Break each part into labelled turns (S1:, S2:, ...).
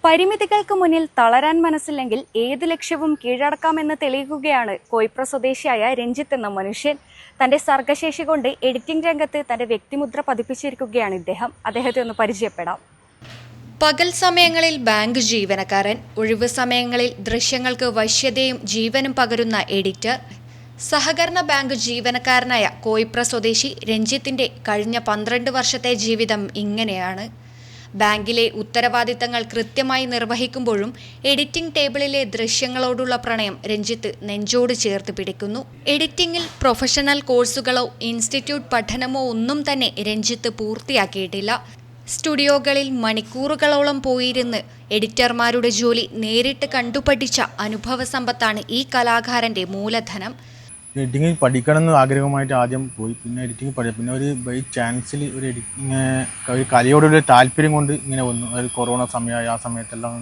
S1: പരിമിതികൾക്ക് മുന്നിൽ തളരാൻ മനസ്സില്ലെങ്കിൽ ഏത് ലക്ഷ്യവും കീഴടക്കാമെന്ന് തെളിയിക്കുകയാണ് കോയിപ്ര സ്വദേശിയായ രഞ്ജിത്ത് എന്ന മനുഷ്യൻ. തന്റെ സർഗശേഷി കൊണ്ട് എഡിറ്റിംഗ് രംഗത്ത് തന്റെ വ്യക്തിമുദ്ര പതിപ്പിച്ചിരിക്കുകയാണ് ഇദ്ദേഹം. അദ്ദേഹത്തെ ഒന്ന് പരിചയപ്പെടാം.
S2: പകൽ സമയങ്ങളിൽ ബാങ്ക് ജീവനക്കാരൻ, ഒഴിവ് സമയങ്ങളിൽ ദൃശ്യങ്ങൾക്ക് വശ്യതയും ജീവനും പകരുന്ന എഡിറ്റർ. സഹകരണ ബാങ്ക് ജീവനക്കാരനായ കോയിപ്ര സ്വദേശി രഞ്ജിത്തിന്റെ കഴിഞ്ഞ 12 വർഷത്തെ ജീവിതം ഇങ്ങനെയാണ്. ബാങ്കിലെ ഉത്തരവാദിത്തങ്ങൾ കൃത്യമായി നിർവഹിക്കുമ്പോഴും എഡിറ്റിംഗ് ടേബിളിലെ ദൃശ്യങ്ങളോടുള്ള പ്രണയം രഞ്ജിത്ത് നെഞ്ചോട് ചേർത്ത് പിടിക്കുന്നു. എഡിറ്റിംഗിൽ പ്രൊഫഷണൽ കോഴ്സുകളോ ഇൻസ്റ്റിറ്റ്യൂട്ട് പഠനമോ ഒന്നും തന്നെ രഞ്ജിത്ത് പൂർത്തിയാക്കിയിട്ടില്ല. സ്റ്റുഡിയോകളിൽ മണിക്കൂറുകളോളം പോയിരുന്ന് എഡിറ്റർമാരുടെ ജോലി നേരിട്ട് കണ്ടുപഠിച്ച അനുഭവ സമ്പത്താണ് ഈ കലാകാരന്റെ മൂലധനം.
S3: എഡിറ്റിംഗ് പഠിക്കണമെന്ന് ആഗ്രഹമായിട്ട് ആദ്യം പോയി, പിന്നെ എഡിറ്റിംഗ് പിന്നെ ഒരു ബൈ ചാൻസിൽ ഒരു എഡിറ്റിംഗ് ഒരു കലയോടൊരു താല്പര്യം കൊണ്ട് ഇങ്ങനെ വന്നു. അതായത് കൊറോണ സമയമായി ആ സമയത്തെല്ലാം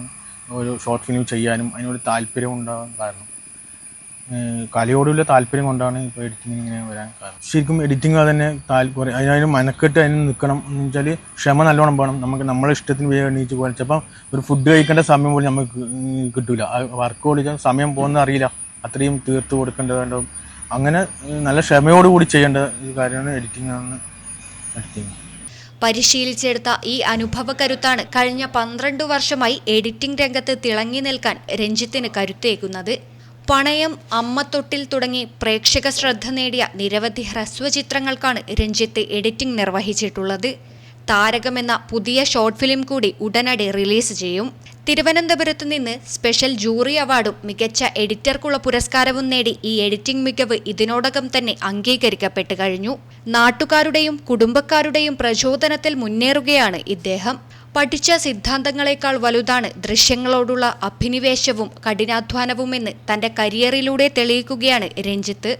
S3: ഒരു ഷോർട്ട് ഫിലിം ചെയ്യാനും അതിനോട് താല്പര്യം ഉണ്ടാകാൻ കാരണം, കലയോടുള്ള താല്പര്യം കൊണ്ടാണ് ഇപ്പോൾ എഡിറ്റിംഗ് ഇങ്ങനെ വരാൻ കാരണം. ശരിക്കും എഡിറ്റിംഗ് തന്നെ അതിന് മനക്കെട്ട് അതിന് നിൽക്കണം എന്ന് വെച്ചാൽ ക്ഷമ നല്ലോണം വേണം. നമുക്ക് നമ്മളെ ഇഷ്ടത്തിന് വേഗം എണീച്ച് പോകാൻ ചിലപ്പം ഒരു ഫുഡ് കഴിക്കേണ്ട സമയം പോലും നമുക്ക് കിട്ടില്ല. വർക്ക് കൊടുക്കാൻ സമയം പോകുന്നത് അറിയില്ല, അത്രയും തീർത്ത് കൊടുക്കേണ്ടതുണ്ടാവും. അങ്ങനെ നല്ല ക്ഷമയോടുകൂടി ചെയ്യേണ്ട ഒരു കാര്യമാണ് എഡിറ്റിംഗ്.
S2: പരിശീലിച്ചെടുത്ത ഈ അനുഭവ കരുത്താണ് കഴിഞ്ഞ 12 വർഷമായി എഡിറ്റിംഗ് രംഗത്ത് തിളങ്ങി നിൽക്കാൻ രഞ്ജിത്തിന് കരുത്തേകുന്നത്. പണയം, അമ്മത്തൊട്ടിൽ തുടങ്ങി പ്രേക്ഷക ശ്രദ്ധ നേടിയ നിരവധി ഹ്രസ്വചിത്രങ്ങൾക്കാണ് രഞ്ജിത്ത് എഡിറ്റിംഗ് നിർവഹിച്ചിട്ടുള്ളത്. താരകം എന്ന പുതിയ ഷോർട്ട് ഫിലിം കൂടി ഉടനടി റിലീസ് ചെയ്യും. തിരുവനന്തപുരത്ത് നിന്ന് സ്പെഷ്യൽ ജൂറി അവാർഡും മികച്ച എഡിറ്റർക്കുള്ള പുരസ്കാരവും നേടി ഈ എഡിറ്റിംഗ് മികവ് ഇതിനോടകം തന്നെ അംഗീകരിക്കപ്പെട്ടു കഴിഞ്ഞു. നാട്ടുകാരുടെയും കുടുംബക്കാരുടെയും പ്രചോദനത്തിൽ മുന്നേറുകയാണ് ഇദ്ദേഹം. പഠിച്ച സിദ്ധാന്തങ്ങളെക്കാൾ വലുതാണ് ദൃശ്യങ്ങളോടുള്ള അഭിനിവേശവും കഠിനാധ്വാനവുമെന്ന് തന്റെ കരിയറിലൂടെ തെളിയിക്കുകയാണ് രഞ്ജിത്ത്.